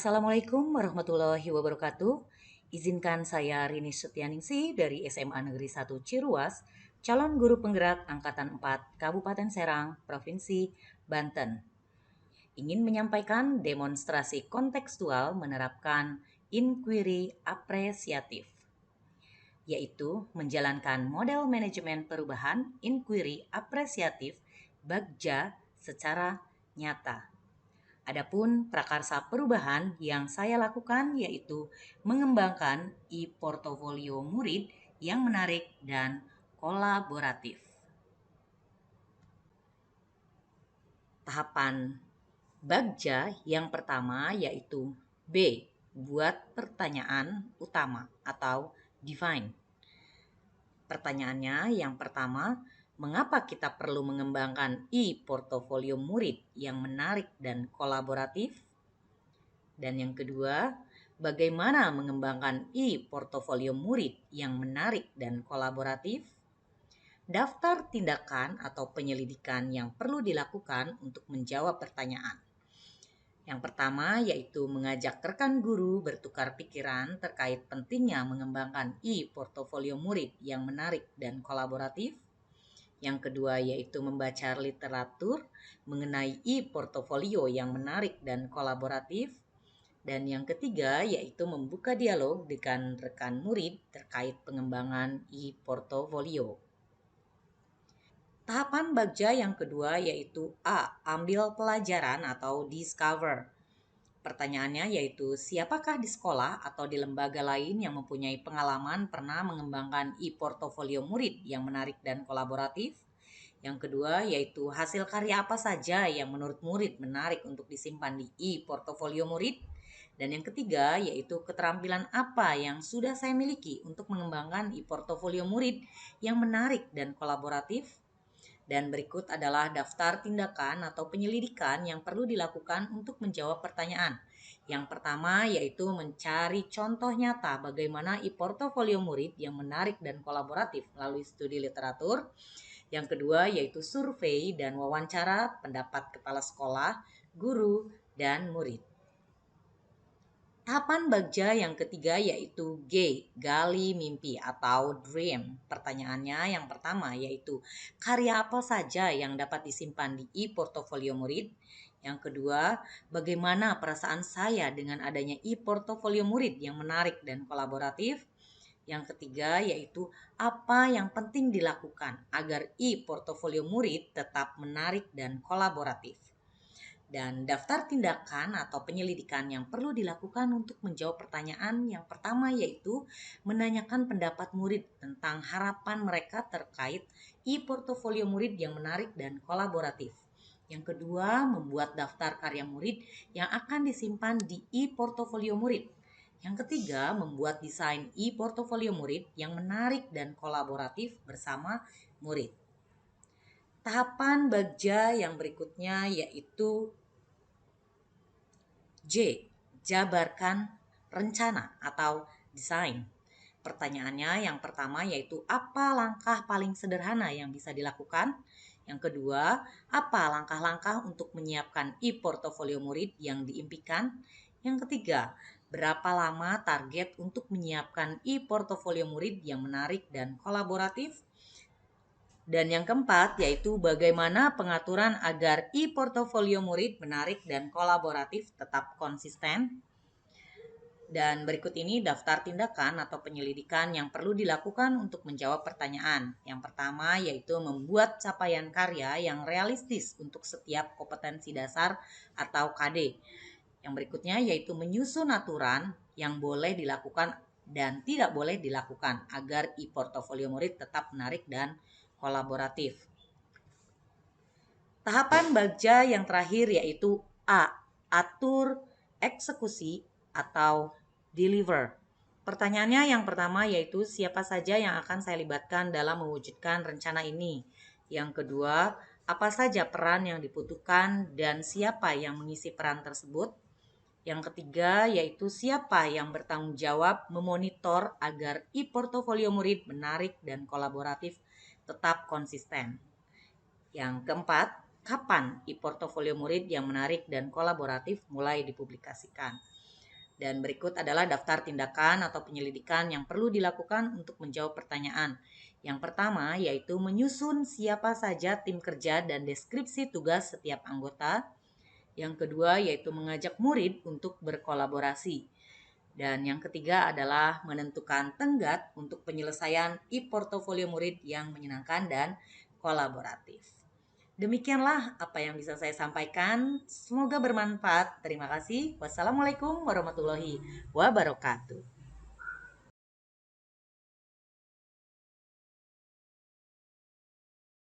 Assalamualaikum warahmatullahi wabarakatuh. Izinkan saya Rini Setianingsi dari SMA Negeri 1 Ciruas, calon guru penggerak Angkatan 4 Kabupaten Serang, Provinsi Banten. Ingin menyampaikan demonstrasi kontekstual menerapkan inquiry apresiatif, yaitu menjalankan model manajemen perubahan inquiry apresiatif Bagja secara nyata. Adapun prakarsa perubahan yang saya lakukan yaitu mengembangkan e-portofolio murid yang menarik dan kolaboratif. Tahapan Bagja yang pertama yaitu B. Buat pertanyaan utama atau define. Pertanyaannya yang pertama, mengapa kita perlu mengembangkan e-portofolio murid yang menarik dan kolaboratif? Dan yang kedua, bagaimana mengembangkan e-portofolio murid yang menarik dan kolaboratif? Daftar tindakan atau penyelidikan yang perlu dilakukan untuk menjawab pertanyaan. Yang pertama yaitu mengajak rekan guru bertukar pikiran terkait pentingnya mengembangkan e-portofolio murid yang menarik dan kolaboratif. Yang kedua yaitu membaca literatur mengenai e-portofolio yang menarik dan kolaboratif. Dan yang ketiga yaitu membuka dialog dengan rekan murid terkait pengembangan e-portofolio. Tahapan Bagja yang kedua yaitu A. Ambil pelajaran atau discover. Pertanyaannya yaitu siapakah di sekolah atau di lembaga lain yang mempunyai pengalaman pernah mengembangkan e-portofolio murid yang menarik dan kolaboratif? Yang kedua yaitu hasil karya apa saja yang menurut murid menarik untuk disimpan di e-portofolio murid? Dan yang ketiga yaitu keterampilan apa yang sudah saya miliki untuk mengembangkan e-portofolio murid yang menarik dan kolaboratif? Dan berikut adalah daftar tindakan atau penyelidikan yang perlu dilakukan untuk menjawab pertanyaan. Yang pertama yaitu mencari contoh nyata bagaimana e-portofolio murid yang menarik dan kolaboratif melalui studi literatur. Yang kedua yaitu survei dan wawancara pendapat kepala sekolah, guru, dan murid. Tahapan Bagja yang ketiga yaitu G. Gali mimpi atau dream. Pertanyaannya yang pertama yaitu karya apa saja yang dapat disimpan di e-portofolio murid? Yang kedua, bagaimana perasaan saya dengan adanya e-portofolio murid yang menarik dan kolaboratif? Yang ketiga yaitu apa yang penting dilakukan agar e-portofolio murid tetap menarik dan kolaboratif? Dan daftar tindakan atau penyelidikan yang perlu dilakukan untuk menjawab pertanyaan yang pertama yaitu menanyakan pendapat murid tentang harapan mereka terkait e-portofolio murid yang menarik dan kolaboratif. Yang kedua, membuat daftar karya murid yang akan disimpan di e-portofolio murid. Yang ketiga, membuat desain e-portofolio murid yang menarik dan kolaboratif bersama murid. Tahapan Bagja yang berikutnya yaitu J. Jabarkan rencana atau desain. Pertanyaannya yang pertama yaitu apa langkah paling sederhana yang bisa dilakukan? Yang kedua, apa langkah-langkah untuk menyiapkan e-portofolio murid yang diimpikan? Yang ketiga, berapa lama target untuk menyiapkan e-portofolio murid yang menarik dan kolaboratif? Dan yang keempat yaitu bagaimana pengaturan agar e-portofolio murid menarik dan kolaboratif tetap konsisten. Dan berikut ini daftar tindakan atau penyelidikan yang perlu dilakukan untuk menjawab pertanyaan. Yang pertama yaitu membuat capaian karya yang realistis untuk setiap kompetensi dasar atau KD. Yang berikutnya yaitu menyusun aturan yang boleh dilakukan dan tidak boleh dilakukan agar e-portofolio murid tetap menarik dan kolaboratif. Tahapan Bagja yang terakhir yaitu A. Atur eksekusi atau deliver. Pertanyaannya yang pertama yaitu siapa saja yang akan saya libatkan dalam mewujudkan rencana ini. Yang kedua, apa saja peran yang dibutuhkan dan siapa yang mengisi peran tersebut. Yang ketiga yaitu siapa yang bertanggung jawab memonitor agar e-portofolio murid menarik dan kolaboratif tetap konsisten. Yang keempat, kapan e-portofolio murid yang menarik dan kolaboratif mulai dipublikasikan? Dan berikut adalah daftar tindakan atau penyelidikan yang perlu dilakukan untuk menjawab pertanyaan. Yang pertama yaitu menyusun siapa saja tim kerja dan deskripsi tugas setiap anggota. Yang kedua yaitu mengajak murid untuk berkolaborasi. Dan yang ketiga adalah menentukan tenggat untuk penyelesaian e-portofolio murid yang menyenangkan dan kolaboratif. Demikianlah apa yang bisa saya sampaikan. Semoga bermanfaat. Terima kasih. Wassalamualaikum warahmatullahi wabarakatuh.